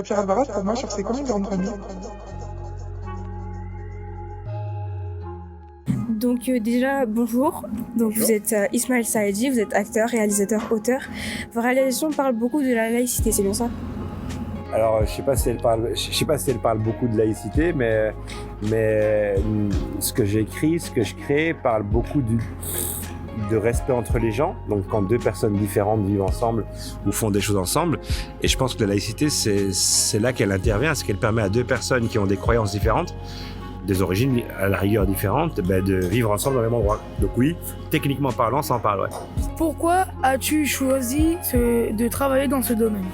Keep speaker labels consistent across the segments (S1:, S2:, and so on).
S1: Pierre Alvaraz, pour moi, genre, c'est comme une grande famille.
S2: Donc déjà, bonjour. Donc vous êtes Ismaël Saadi, vous êtes acteur, réalisateur, auteur. Vos réalisations parlent beaucoup de la laïcité, c'est bien ça?
S3: Alors, je sais pas si elle parle beaucoup de laïcité, mais ce que j'écris, ce que je crée, parle beaucoup de respect entre les gens. Donc, quand deux personnes différentes vivent ensemble ou font des choses ensemble, et je pense que la laïcité, c'est là qu'elle intervient, c'est qu'elle permet à deux personnes qui ont des croyances différentes, des origines à la rigueur différentes, de vivre ensemble dans le même endroit. Donc oui, techniquement parlant, ça en parle, ouais.
S4: Pourquoi as-tu choisi de travailler dans ce domaine?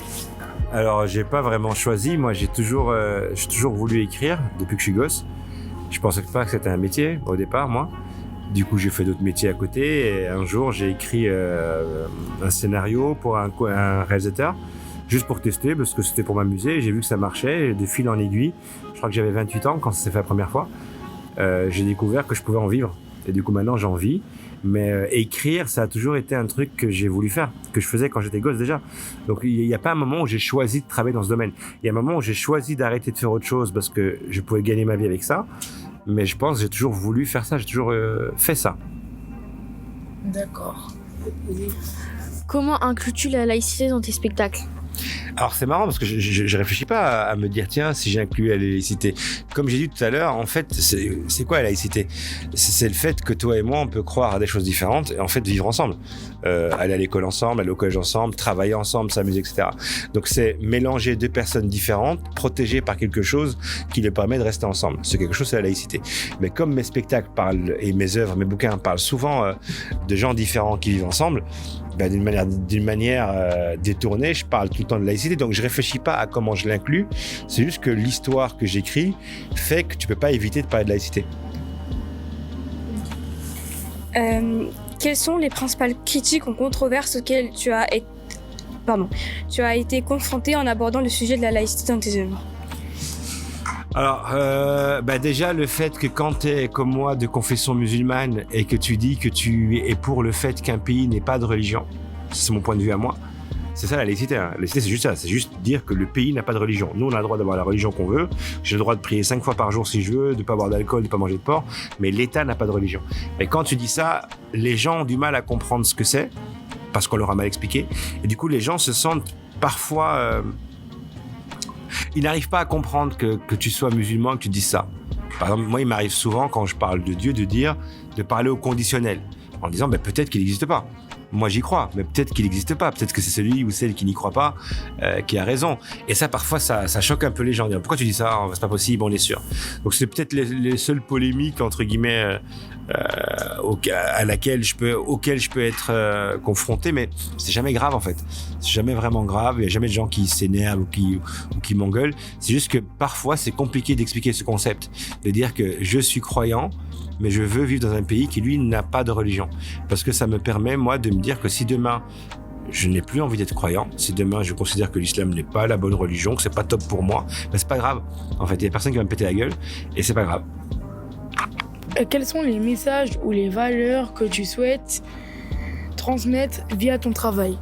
S3: Alors, j'ai pas vraiment choisi. Moi, j'ai toujours voulu écrire depuis que je suis gosse. Je pensais pas que c'était un métier au départ, moi. Du coup, j'ai fait d'autres métiers à côté. Et un jour, j'ai écrit un scénario pour un réalisateur, juste pour tester, parce que c'était pour m'amuser. J'ai vu que ça marchait. Et de fil en aiguille, je crois que j'avais 28 ans quand ça s'est fait la première fois. J'ai découvert que je pouvais en vivre. Et du coup, maintenant, j'en vis. Mais écrire, ça a toujours été un truc que j'ai voulu faire, que je faisais quand j'étais gosse déjà. Donc il n'y a pas un moment où j'ai choisi de travailler dans ce domaine. Il y a un moment où j'ai choisi d'arrêter de faire autre chose parce que je pouvais gagner ma vie avec ça. Mais je pense que j'ai toujours voulu faire ça, j'ai toujours fait ça.
S4: D'accord.
S5: Comment inclus-tu la laïcité dans tes spectacles?
S3: Alors c'est marrant parce que je réfléchis pas à me dire tiens si j'inclus la laïcité. Comme j'ai dit tout à l'heure, en fait c'est quoi la laïcité? C'est le fait que toi et moi on peut croire à des choses différentes et en fait vivre ensemble, aller à l'école ensemble, aller au collège ensemble, travailler ensemble, s'amuser, etc. Donc c'est mélanger deux personnes différentes, protégées par quelque chose qui les permet de rester ensemble. C'est quelque chose, c'est la laïcité. Mais comme mes spectacles parlent et mes œuvres, mes bouquins parlent souvent de gens différents qui vivent ensemble, d'une manière détournée, je parle tout le temps de laïcité, donc je réfléchis pas à comment je l'inclus. C'est juste que l'histoire que j'écris fait que tu peux pas éviter de parler de laïcité.
S2: Quelles sont les principales critiques ou controverses auxquelles tu as été confronté en abordant le sujet de la laïcité dans tes œuvres?
S3: Alors, déjà le fait que quand tu es comme moi de confession musulmane et que tu dis que tu es pour le fait qu'un pays n'ait pas de religion, c'est mon point de vue à moi, c'est ça la laïcité. La laïcité c'est juste ça, c'est juste dire que le pays n'a pas de religion. Nous on a le droit d'avoir la religion qu'on veut, j'ai le droit de prier 5 fois par jour si je veux, de pas boire d'alcool, de pas manger de porc, mais l'État n'a pas de religion. Et quand tu dis ça, les gens ont du mal à comprendre ce que c'est, parce qu'on leur a mal expliqué, et du coup les gens se sentent parfois... Ils n'arrivent pas à comprendre que tu sois musulman, que tu dises ça. Par exemple, moi, il m'arrive souvent, quand je parle de Dieu, de parler au conditionnel, en disant peut-être qu'il n'existe pas. Moi, j'y crois, mais peut-être qu'il n'existe pas. Peut-être que c'est celui ou celle qui n'y croit pas qui a raison. Et ça, parfois, ça choque un peu les gens. Pourquoi tu dis ça? C'est pas possible, on est sûr. Donc, c'est peut-être les seules polémiques, entre guillemets, auxquelles je peux être confronté, mais c'est jamais grave, en fait. C'est jamais vraiment grave. Il n'y a jamais de gens qui s'énervent ou qui m'engueulent. C'est juste que parfois, c'est compliqué d'expliquer ce concept. De dire que je suis croyant, mais je veux vivre dans un pays qui, lui, n'a pas de religion. Parce que ça me permet, moi, de me dire que si demain, je n'ai plus envie d'être croyant, si demain, je considère que l'islam n'est pas la bonne religion, que c'est pas top pour moi, c'est pas grave. En fait, il y a personne qui va me péter la gueule, et c'est pas grave.
S4: Quels sont les messages ou les valeurs que tu souhaites transmettre via ton travail?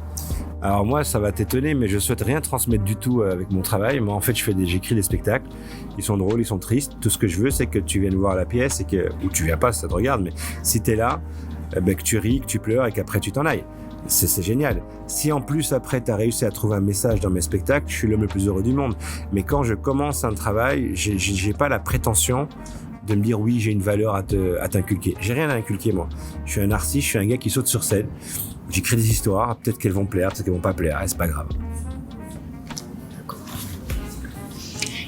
S3: Alors moi, ça va t'étonner, mais je souhaite rien transmettre du tout avec mon travail. Moi, en fait, j'écris des spectacles. Ils sont drôles, ils sont tristes. Tout ce que je veux, c'est que tu viennes voir la pièce ou tu viens pas, ça te regarde. Mais si t'es là, que tu ris, que tu pleures et qu'après tu t'en ailles. C'est génial. Si en plus après t'as réussi à trouver un message dans mes spectacles, je suis l'homme le plus heureux du monde. Mais quand je commence un travail, j'ai pas la prétention de me dire oui, j'ai une valeur à t'inculquer. J'ai rien à inculquer, moi. Je suis un artiste, je suis un gars qui saute sur scène. J'écris des histoires, peut-être qu'elles vont plaire, peut-être qu'elles vont pas plaire, c'est pas grave.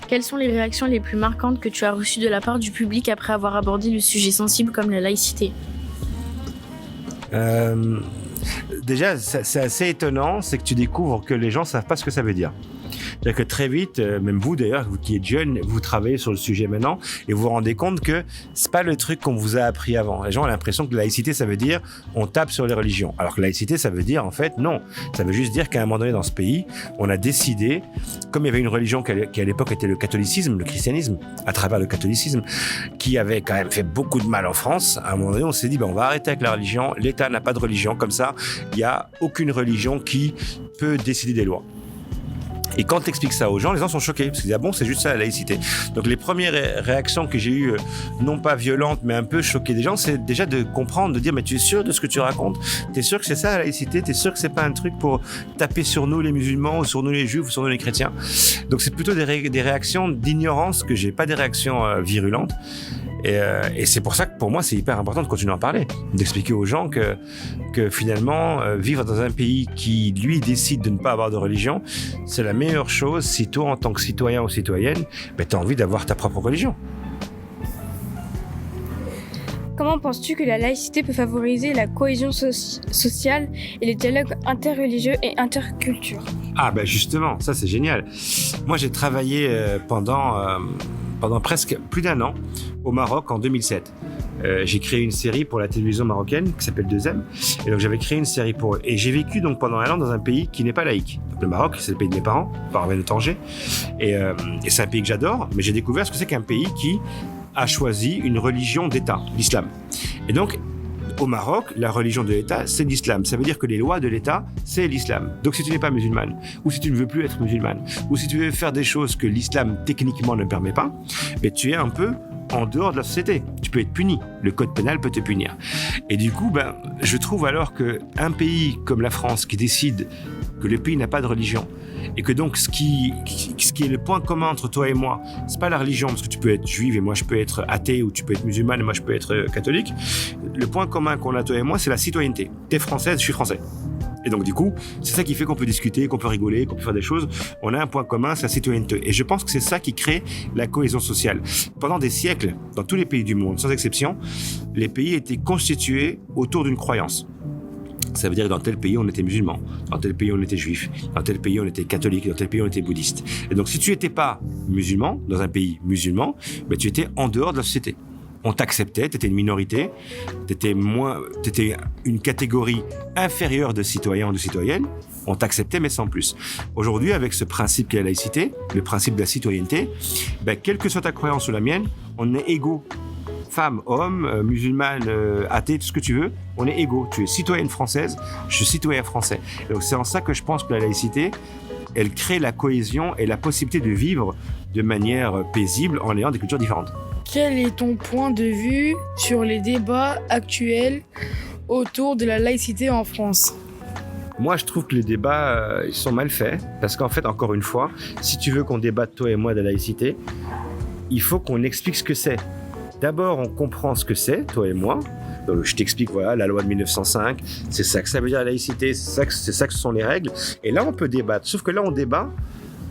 S5: Quelles sont les réactions les plus marquantes que tu as reçues de la part du public après avoir abordé le sujet sensible comme la laïcité?
S3: Déjà, c'est assez étonnant, c'est que tu découvres que les gens savent pas ce que ça veut dire. C'est-à-dire que très vite, même vous d'ailleurs, vous qui êtes jeune, vous travaillez sur le sujet maintenant et vous vous rendez compte que c'est pas le truc qu'on vous a appris avant. Les gens ont l'impression que la laïcité, ça veut dire on tape sur les religions. Alors que la laïcité, ça veut dire en fait non. Ça veut juste dire qu'à un moment donné dans ce pays, on a décidé, comme il y avait une religion qui à l'époque était le catholicisme, le christianisme, à travers le catholicisme, qui avait quand même fait beaucoup de mal en France, à un moment donné, on s'est dit on va arrêter avec la religion, l'État n'a pas de religion, comme ça, il n'y a aucune religion qui peut décider des lois. Et quand tu expliques ça aux gens, les gens sont choqués. Parce qu'ils disent, ah bon, c'est juste ça la laïcité. Donc les premières réactions que j'ai eues, non pas violentes, mais un peu choquées des gens, c'est déjà de comprendre, de dire, mais tu es sûr de ce que tu racontes? Tu es sûr que c'est ça la laïcité? Tu es sûr que c'est pas un truc pour taper sur nous les musulmans, ou sur nous les juifs, ou sur nous les chrétiens? Donc c'est plutôt des réactions d'ignorance que j'ai, pas des réactions virulentes. Et c'est pour ça que pour moi c'est hyper important de continuer à en parler, d'expliquer aux gens que finalement vivre dans un pays qui lui décide de ne pas avoir de religion, c'est la meilleure chose si toi en tant que citoyen ou citoyenne, tu as envie d'avoir ta propre religion.
S2: Comment penses-tu que la laïcité peut favoriser la cohésion sociale et les dialogues interreligieux et interculturels?
S3: Ah justement, ça c'est génial. Moi j'ai travaillé pendant presque plus d'1 an au Maroc en 2007. J'ai créé une série pour la télévision marocaine qui s'appelle 2M. Et donc j'avais créé une série pour eux. Et j'ai vécu donc pendant 1 an dans un pays qui n'est pas laïque. Donc, le Maroc, c'est le pays de mes parents, par de Tanger. Et c'est un pays que j'adore, mais j'ai découvert ce que c'est qu'un pays qui a choisi une religion d'État, l'islam. Et donc, au Maroc, la religion de l'État, c'est l'islam. Ça veut dire que les lois de l'État, c'est l'islam. Donc si tu n'es pas musulmane, ou si tu ne veux plus être musulmane, ou si tu veux faire des choses que l'islam techniquement ne permet pas, tu es un peu en dehors de la société. Tu peux être puni. Le code pénal peut te punir. Et du coup, je trouve alors qu'un pays comme la France qui décide que le pays n'a pas de religion, et que donc ce qui est le point commun entre toi et moi, c'est pas la religion, parce que tu peux être juive et moi je peux être athée, ou tu peux être musulmane et moi je peux être catholique. Le point commun qu'on a toi et moi, c'est la citoyenneté. T'es française, je suis français. Et donc du coup, c'est ça qui fait qu'on peut discuter, qu'on peut rigoler, qu'on peut faire des choses. On a un point commun, c'est la citoyenneté. Et je pense que c'est ça qui crée la cohésion sociale. Pendant des siècles, dans tous les pays du monde, sans exception, les pays étaient constitués autour d'une croyance. Ça veut dire que dans tel pays, on était musulman, dans tel pays, on était juif, dans tel pays, on était catholique, dans tel pays, on était bouddhiste. Et donc, si tu n'étais pas musulman, dans un pays musulman, tu étais en dehors de la société. On t'acceptait, tu étais une minorité, tu étais une catégorie inférieure de citoyens ou de citoyennes, on t'acceptait, mais sans plus. Aujourd'hui, avec ce principe qu'est la laïcité, le principe de la citoyenneté, quelle que soit ta croyance ou la mienne, on est égaux. Femme, homme, musulmane, athée, tout ce que tu veux, on est égaux. Tu es citoyenne française, je suis citoyen français. Et donc c'est en ça que je pense que la laïcité, elle crée la cohésion et la possibilité de vivre de manière paisible en ayant des cultures différentes.
S4: Quel est ton point de vue sur les débats actuels autour de la laïcité en France?
S3: Moi, je trouve que les débats ils sont mal faits, parce qu'en fait, encore une fois, si tu veux qu'on débatte, toi et moi, de la laïcité, il faut qu'on explique ce que c'est. D'abord, on comprend ce que c'est, toi et moi. Donc, je t'explique, voilà, la loi de 1905, c'est ça que ça veut dire la laïcité, c'est ça que ce sont les règles. Et là, on peut débattre. Sauf que là, on débat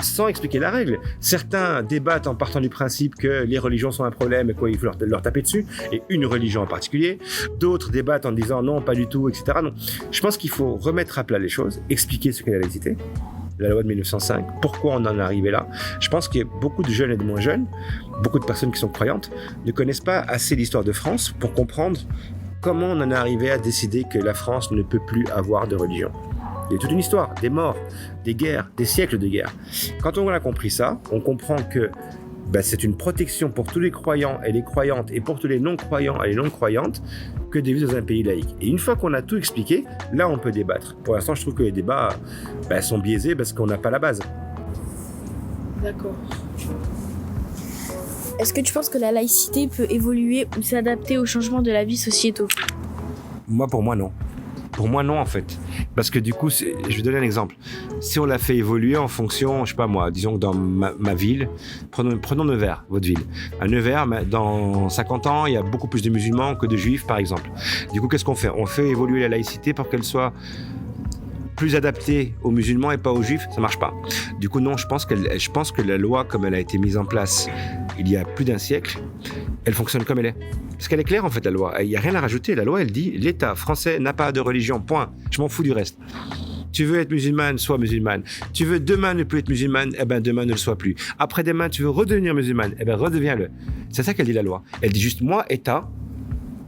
S3: sans expliquer la règle. Certains débattent en partant du principe que les religions sont un problème et qu'il faut leur taper dessus, et une religion en particulier. D'autres débattent en disant non, pas du tout, etc. Non. Je pense qu'il faut remettre à plat les choses, expliquer ce qu'est la laïcité. La loi de 1905, pourquoi on en est arrivé là. Je pense qu'il y a beaucoup de jeunes et de moins jeunes, beaucoup de personnes qui sont croyantes, ne connaissent pas assez l'histoire de France pour comprendre comment on en est arrivé à décider que la France ne peut plus avoir de religion. Il y a toute une histoire, des morts, des guerres, des siècles de guerres. Quand on a compris ça, on comprend que c'est une protection pour tous les croyants et les croyantes, et pour tous les non-croyants et les non-croyantes, que de vivre dans un pays laïque. Et une fois qu'on a tout expliqué, là on peut débattre. Pour l'instant, je trouve que les débats sont biaisés parce qu'on n'a pas la base.
S4: D'accord.
S5: Est-ce que tu penses que la laïcité peut évoluer ou s'adapter aux changements de la vie sociétaux?
S3: Pour moi, non. Pour moi, non, en fait. Parce que du coup, je vais donner un exemple. Si on l'a fait évoluer en fonction, je sais pas moi, disons que dans ma ville, prenons Nevers, votre ville. À Nevers, dans 50 ans, il y a beaucoup plus de musulmans que de juifs, par exemple. Du coup, qu'est-ce qu'on fait? On fait évoluer la laïcité pour qu'elle soit plus adaptée aux musulmans et pas aux juifs. Ça marche pas. Du coup, non, je pense que la loi, comme elle a été mise en place il y a plus d'1 siècle, elle fonctionne comme elle est. Parce qu'elle est claire, en fait, la loi. Il n'y a rien à rajouter. La loi, elle dit, l'État français n'a pas de religion, point. Je m'en fous du reste. Tu veux être musulmane, sois musulmane. Tu veux demain ne plus être musulmane, demain ne le sois plus. Après-demain, tu veux redevenir musulmane, redeviens-le. C'est ça qu'elle dit, la loi. Elle dit juste, moi, État,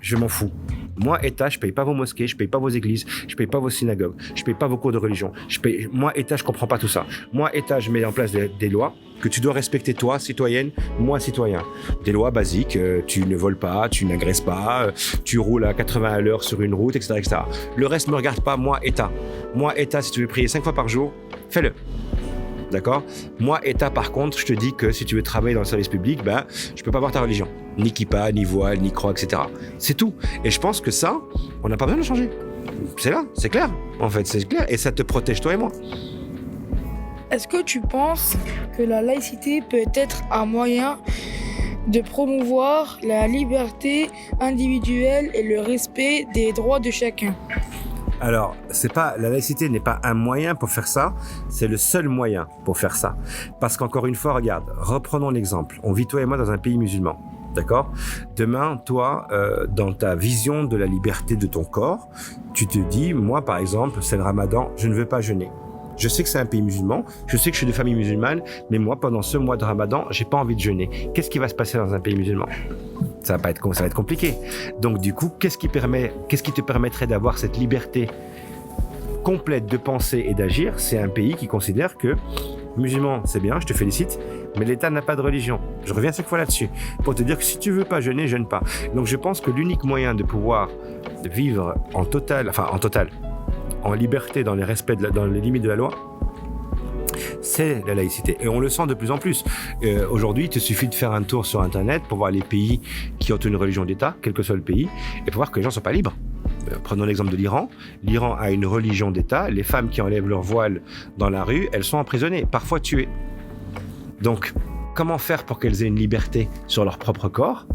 S3: je m'en fous. Moi, État, je paye pas vos mosquées, je paye pas vos églises, je paye pas vos synagogues, je paye pas vos cours de religion. Moi, État, je comprends pas tout ça. Moi, État, je mets en place des lois que tu dois respecter, toi, citoyenne, moi, citoyen. Des lois basiques, tu ne voles pas, tu n'agresses pas, tu roules à 80 à l'heure sur une route, etc., etc. Le reste me regarde pas, moi, État. Moi, État, si tu veux prier 5 fois par jour, fais-le. D'accord ? Moi, État, par contre, je te dis que si tu veux travailler dans le service public, je peux pas avoir ta religion. Ni kippa, ni voile, ni croix, etc. C'est tout. Et je pense que ça, on n'a pas besoin de changer. C'est là, c'est clair. En fait, c'est clair. Et ça te protège, toi et moi.
S4: Est-ce que tu penses que la laïcité peut être un moyen de promouvoir la liberté individuelle et le respect des droits de chacun ?
S3: Alors, la laïcité n'est pas un moyen pour faire ça, c'est le seul moyen pour faire ça. Parce qu'encore une fois, regarde, reprenons l'exemple. On vit toi et moi dans un pays musulman, d'accord ? Demain, toi, dans ta vision de la liberté de ton corps, tu te dis, moi par exemple, c'est le ramadan, je ne veux pas jeûner. Je sais que c'est un pays musulman, je sais que je suis de famille musulmane, mais moi, pendant ce mois de ramadan, j'ai pas envie de jeûner. Qu'est-ce qui va se passer dans un pays musulman ? Ça va être compliqué. Donc du coup, qu'est-ce qui te permettrait d'avoir cette liberté complète de penser et d'agir ? C'est un pays qui considère que musulman, c'est bien, je te félicite, mais l'État n'a pas de religion. Je reviens chaque fois là-dessus pour te dire que si tu veux pas jeûner, jeûne pas. Donc je pense que l'unique moyen de pouvoir vivre en liberté, dans les limites de la loi, c'est la laïcité. Et on le sent de plus en plus. Aujourd'hui, il te suffit de faire un tour sur Internet pour voir les pays qui ont une religion d'État, quel que soit le pays, et pour voir que les gens ne sont pas libres. Prenons l'exemple de l'Iran. L'Iran a une religion d'État. Les femmes qui enlèvent leur voile dans la rue, elles sont emprisonnées, parfois tuées. Donc, comment faire pour qu'elles aient une liberté sur leur propre corps ?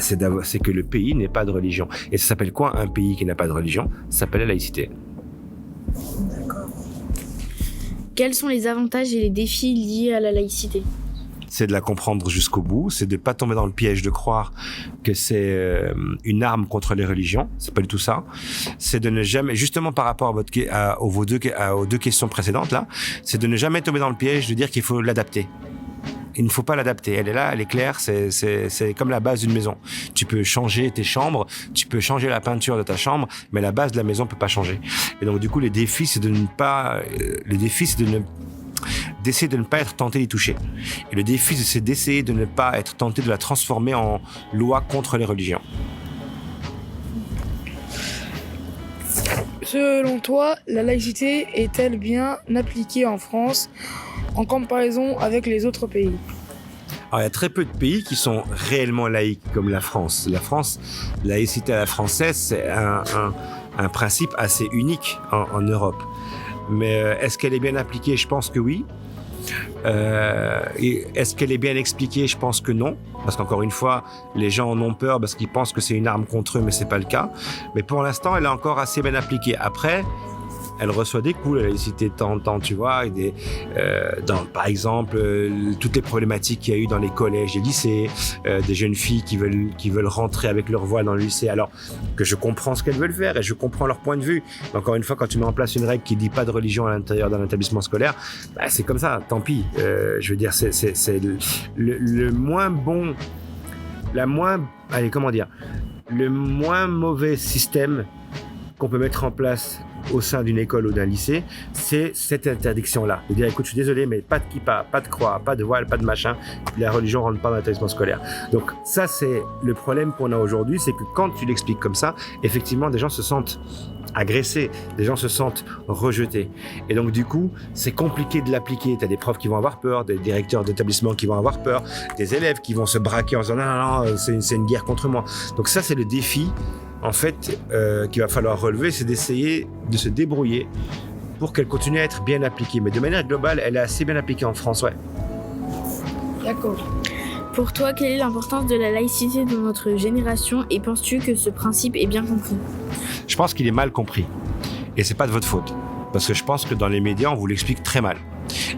S3: C'est que le pays n'ait pas de religion. Et ça s'appelle quoi un pays qui n'a pas de religion ? Ça s'appelle la laïcité.
S1: D'accord.
S5: Quels sont les avantages et les défis liés à la laïcité ?
S3: C'est de la comprendre jusqu'au bout, c'est de ne pas tomber dans le piège de croire que c'est une arme contre les religions, c'est pas du tout ça. C'est de ne jamais, justement par rapport aux deux questions précédentes là, c'est de ne jamais tomber dans le piège de dire qu'il faut l'adapter. Il ne faut pas l'adapter. Elle est là, elle est claire, c'est comme la base d'une maison. Tu peux changer tes chambres, tu peux changer la peinture de ta chambre, mais la base de la maison peut pas changer. Et donc, du coup, d'essayer de ne pas être tenté d'y toucher. Et le défi, c'est d'essayer de ne pas être tenté de la transformer en loi contre les religions.
S4: Selon toi, la laïcité est-elle bien appliquée en France en comparaison avec les autres pays ?
S3: Alors, il y a très peu de pays qui sont réellement laïques, comme la France. La France, la laïcité à la française, c'est un principe assez unique en Europe. Mais est-ce qu'elle est bien appliquée ? Je pense que oui. Et est-ce qu'elle est bien expliquée ? Je pense que non. Parce qu'encore une fois, les gens en ont peur parce qu'ils pensent que c'est une arme contre eux, mais c'est pas le cas. Mais pour l'instant, elle est encore assez bien appliquée. Après, elle reçoit des coups, la laïcité, de temps en temps, tu vois, par exemple, toutes les problématiques qu'il y a eu dans les collèges et lycées, des jeunes filles qui veulent rentrer avec leur voile dans le lycée, alors que je comprends ce qu'elles veulent faire et je comprends leur point de vue. Mais encore une fois, quand tu mets en place une règle qui dit pas de religion à l'intérieur d'un établissement scolaire, c'est comme ça, tant pis. Je veux dire, c'est le moins bon, le moins mauvais système qu'on peut mettre en place au sein d'une école ou d'un lycée, c'est cette interdiction-là. De dire, écoute, je suis désolé, mais pas de kippa, pas de croix, pas de voile, pas de machin, la religion rentre pas dans l'établissement scolaire. Donc ça, c'est le problème qu'on a aujourd'hui, c'est que quand tu l'expliques comme ça, effectivement, des gens se sentent agressés, des gens se sentent rejetés. Et donc du coup, c'est compliqué de l'appliquer. Tu as des profs qui vont avoir peur, des directeurs d'établissements qui vont avoir peur, des élèves qui vont se braquer en disant non, c'est une guerre contre moi. Donc ça, c'est le défi en fait, qu'il va falloir relever, c'est d'essayer de se débrouiller pour qu'elle continue à être bien appliquée. Mais de manière globale, elle est assez bien appliquée en France, ouais.
S4: D'accord.
S5: Pour toi, quelle est l'importance de la laïcité dans notre génération et penses-tu que ce principe est bien compris ?
S3: Je pense qu'il est mal compris. Et c'est pas de votre faute. Parce que je pense que dans les médias, on vous l'explique très mal.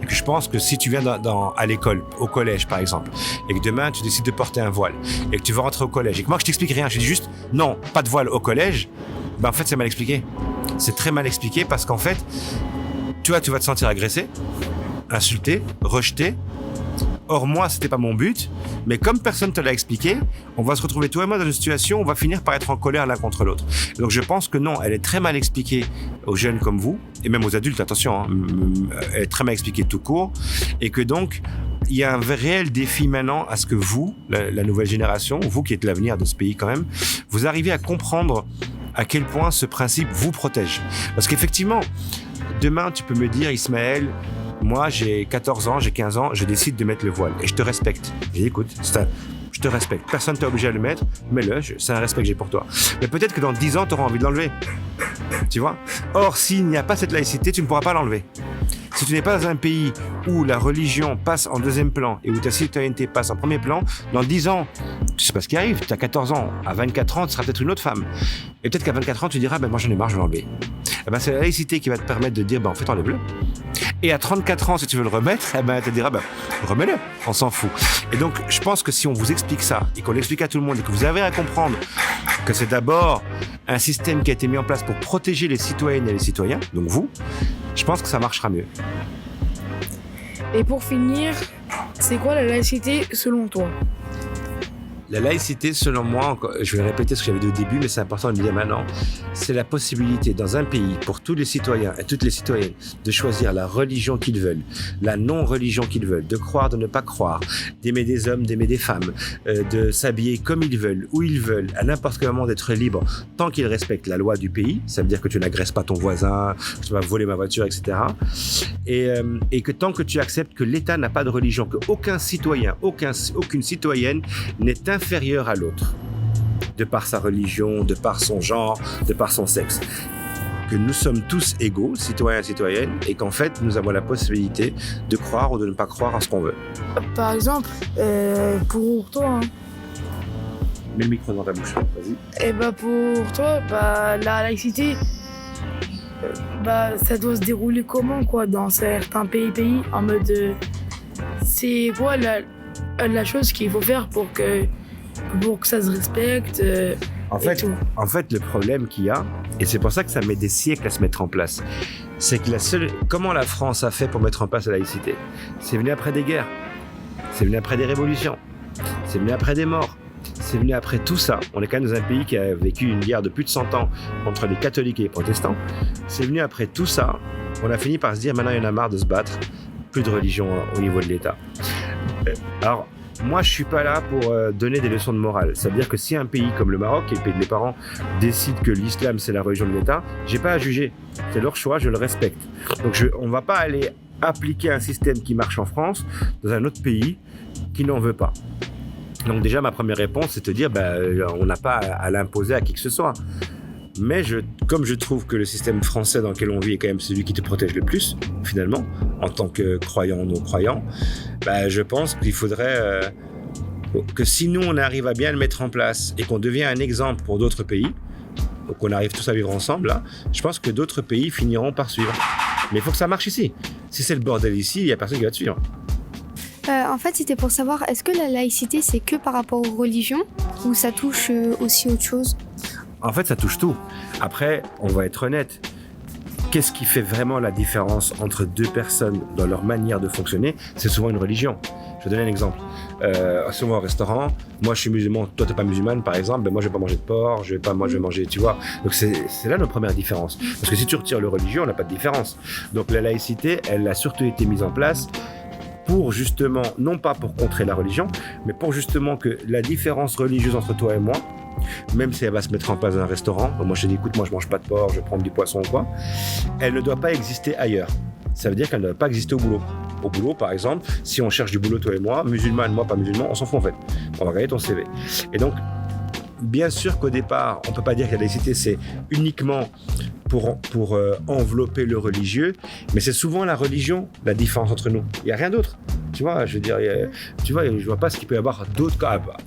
S3: Et que je pense que si tu viens à l'école, au collège par exemple, et que demain tu décides de porter un voile, et que tu veux rentrer au collège, et que moi je t'explique rien, je dis juste non, pas de voile au collège, en fait c'est mal expliqué. C'est très mal expliqué parce qu'en fait, tu vas te sentir agressé, insulté, rejeté. Or moi, c'était pas mon but, mais comme personne te l'a expliqué, on va se retrouver toi et moi dans une situation où on va finir par être en colère l'un contre l'autre. Donc je pense que non, elle est très mal expliquée aux jeunes comme vous, et même aux adultes, attention, elle est très mal expliquée tout court, et que donc, il y a un réel défi maintenant à ce que vous, la nouvelle génération, vous qui êtes l'avenir de ce pays quand même, vous arrivez à comprendre à quel point ce principe vous protège. Parce qu'effectivement, demain, tu peux me dire, Ismaël, Moi, j'ai 14 ans, j'ai 15 ans, je décide de mettre le voile et je te respecte. Je dis, écoute, je te respecte. Personne ne t'a obligé à le mettre, mets-le, c'est un respect que j'ai pour toi. Mais peut-être que dans 10 ans, tu auras envie de l'enlever. Tu vois? Or, s'il n'y a pas cette laïcité, tu ne pourras pas l'enlever. Si tu n'es pas dans un pays où la religion passe en deuxième plan et où ta citoyenneté passe en premier plan, dans 10 ans, tu sais pas ce qui arrive. Tu as 14 ans, à 24 ans, tu seras peut-être une autre femme. Et peut-être qu'à 24 ans, tu diras, moi j'en ai marre, je vais l'enlever. Eh ben, c'est la laïcité qui va te permettre de dire, en fait, enlève-le. Et à 34 ans, si tu veux le remettre, eh ben, tu te diras, remets-le, on s'en fout. Et donc, je pense que si on vous explique ça et qu'on l'explique à tout le monde et que vous avez à comprendre que c'est d'abord un système qui a été mis en place pour protéger les citoyennes et les citoyens, donc vous, je pense que ça marchera mieux.
S4: Et pour finir, c'est quoi la laïcité selon toi?
S3: La laïcité, selon moi, je vais répéter ce que j'avais dit au début, mais c'est important de le dire maintenant, c'est la possibilité dans un pays, pour tous les citoyens et toutes les citoyennes, de choisir la religion qu'ils veulent, la non-religion qu'ils veulent, de croire, de ne pas croire, d'aimer des hommes, d'aimer des femmes, de s'habiller comme ils veulent, où ils veulent, à n'importe quel moment d'être libre, tant qu'ils respectent la loi du pays, ça veut dire que tu n'agresses pas ton voisin, que tu vas voler ma voiture, etc. Et que tant que tu acceptes que l'État n'a pas de religion, qu'aucun citoyen, aucune citoyenne n'est inférieur à l'autre, de par sa religion, de par son genre, de par son sexe. Que nous sommes tous égaux, citoyens et citoyennes, et qu'en fait, nous avons la possibilité de croire ou de ne pas croire à ce qu'on veut.
S4: Par exemple, pour toi...
S3: Mets le micro dans ta bouche, vas-y.
S4: Et pour toi, la laïcité, ça doit se dérouler comment, quoi, dans certains pays, en mode... c'est quoi la chose qu'il faut faire pour que ça se respecte
S3: en fait, le problème qu'il y a, et c'est pour ça que ça met des siècles à se mettre en place, c'est que comment la France a fait pour mettre en place la laïcité? C'est venu après des guerres, c'est venu après des révolutions, c'est venu après des morts, c'est venu après tout ça. On est quand même dans un pays qui a vécu une guerre de plus de 100 ans entre les catholiques et les protestants. C'est venu après tout ça. On a fini par se dire, maintenant il y en a marre de se battre, plus de religion au niveau de l'État. Alors, moi, je suis pas là pour donner des leçons de morale. Ça veut dire que si un pays comme le Maroc, qui est le pays de mes parents, décide que l'islam c'est la religion de l'État, j'ai pas à juger. C'est leur choix, je le respecte. Donc, on va pas aller appliquer un système qui marche en France dans un autre pays qui n'en veut pas. Donc déjà, ma première réponse, c'est de te dire, on n'a pas à l'imposer à qui que ce soit. Mais comme je trouve que le système français dans lequel on vit est quand même celui qui te protège le plus, finalement, en tant que croyant ou non-croyant, je pense qu'il faudrait que si nous, on arrive à bien le mettre en place et qu'on devient un exemple pour d'autres pays, donc on arrive tous à vivre ensemble, là, je pense que d'autres pays finiront par suivre. Mais il faut que ça marche ici. Si c'est le bordel ici, il n'y a personne qui va te suivre.
S6: En fait, c'était pour savoir, est-ce que la laïcité, c'est que par rapport aux religions ou ça touche aussi autre chose?
S3: En fait, ça touche tout. Après, on va être honnête. Qu'est-ce qui fait vraiment la différence entre deux personnes dans leur manière de fonctionner? C'est souvent une religion. Je vais donner un exemple. Souvent au restaurant, moi je suis musulman, toi t'es pas musulmane par exemple, moi je vais pas manger de porc, moi je vais manger, tu vois. Donc c'est là notre première différence. Parce que si tu retires le religieux, on n'a pas de différence. Donc la laïcité, elle a surtout été mise en place pour justement, non pas pour contrer la religion, mais pour justement que la différence religieuse entre toi et moi, même si elle va se mettre en place dans un restaurant, moi je te dis écoute, moi je mange pas de porc, je vais prendre du poisson ou quoi, elle ne doit pas exister ailleurs. Ça veut dire qu'elle ne doit pas exister au boulot. Au boulot, par exemple, si on cherche du boulot toi et moi, musulman, moi pas musulman, on s'en fout en fait. On va regarder ton CV. Et donc, bien sûr qu'au départ, on peut pas dire que la laïcité c'est uniquement pour envelopper le religieux, mais c'est souvent la religion la différence entre nous. Il y a rien d'autre. Tu vois, je veux dire, je vois pas ce qu'il peut y avoir d'autre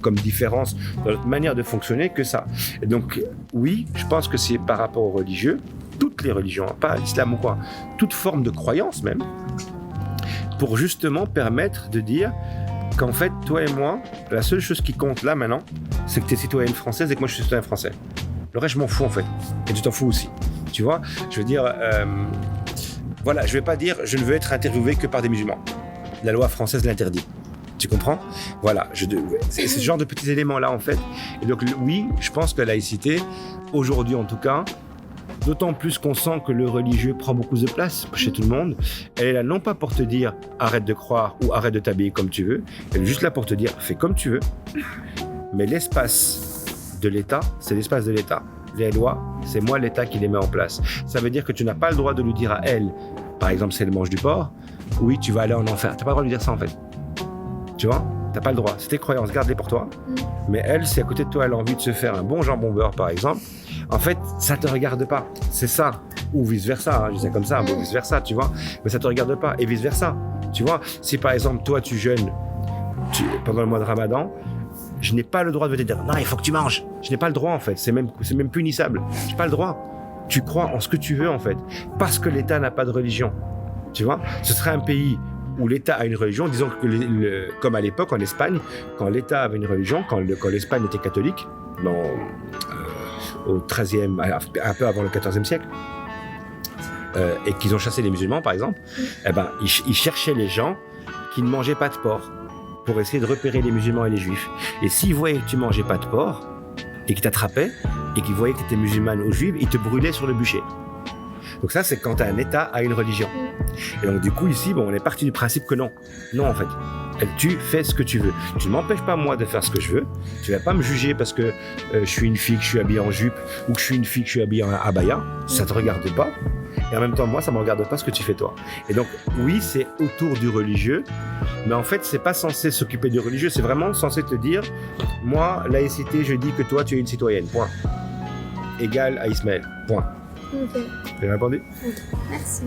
S3: comme différence dans notre manière de fonctionner que ça. Et donc, oui, je pense que c'est par rapport aux religieux, toutes les religions, pas l'islam ou quoi, toute forme de croyance même, pour justement permettre de dire qu'en fait, toi et moi, la seule chose qui compte là maintenant, c'est que tu es citoyenne française et que moi je suis citoyen français. Le reste, je m'en fous en fait. Et tu t'en fous aussi. Tu vois, je veux dire, voilà, je vais pas dire je ne veux être interviewé que par des musulmans. La loi française l'interdit. Tu comprends? Voilà, c'est ce genre de petits éléments-là en fait. Et donc oui, je pense que la laïcité, aujourd'hui en tout cas, d'autant plus qu'on sent que le religieux prend beaucoup de place chez tout le monde, elle est là non pas pour te dire arrête de croire ou arrête de t'habiller comme tu veux, elle est juste là pour te dire fais comme tu veux, mais l'espace de l'État, c'est l'espace de l'État. Les lois, c'est moi l'État qui les met en place. Ça veut dire que tu n'as pas le droit de lui dire à elle, par exemple si elle mange du porc, oui, tu vas aller en enfer. T'as pas le droit de lui dire ça en fait. Tu vois, t'as pas le droit. C'est tes croyances, garde-les pour toi. Mais elle, si à côté de toi, elle a envie de se faire un bon jambon beurre, par exemple, en fait, ça te regarde pas. C'est ça. Ou vice-versa, hein, je dis comme ça, bon, vice-versa, tu vois. Mais ça te regarde pas. Et vice-versa, tu vois. Si par exemple, toi, tu jeûnes pendant le mois de Ramadan, je n'ai pas le droit de te dire non, il faut que tu manges. Je n'ai pas le droit, en fait. C'est même punissable. Je n'ai pas le droit. Tu crois en ce que tu veux, en fait. Parce que l'État n'a pas de religion. Tu vois, ce serait un pays où l'État a une religion, disons que comme à l'époque en Espagne, quand l'État avait une religion, quand l'Espagne était catholique, au XIIIe, un peu avant le XIVe siècle, et qu'ils ont chassé les musulmans, par exemple, eh ben, ils cherchaient les gens qui ne mangeaient pas de porc pour essayer de repérer les musulmans et les juifs. Et s'ils voyaient que tu mangeais pas de porc et qu'ils t'attrapaient et qu'ils voyaient que tu étais musulmane ou juive, ils te brûlaient sur le bûcher. Donc ça, c'est quand un État a une religion. Et donc du coup, ici, on est parti du principe que non. Non, en fait. Tu fais ce que tu veux. Tu ne m'empêches pas, moi, de faire ce que je veux. Tu ne vas pas me juger parce que je suis une fille que je suis habillée en jupe ou que je suis une fille que je suis habillée en abaya. Ça ne te regarde pas. Et en même temps, moi, ça ne me regarde pas ce que tu fais, toi. Et donc, oui, c'est autour du religieux. Mais en fait, ce n'est pas censé s'occuper du religieux. C'est vraiment censé te dire, moi, laïcité, je dis que toi, tu es une citoyenne. Point. Égale à Ismaël. Point.
S6: Ok.
S3: J'ai répondu ?
S6: Merci.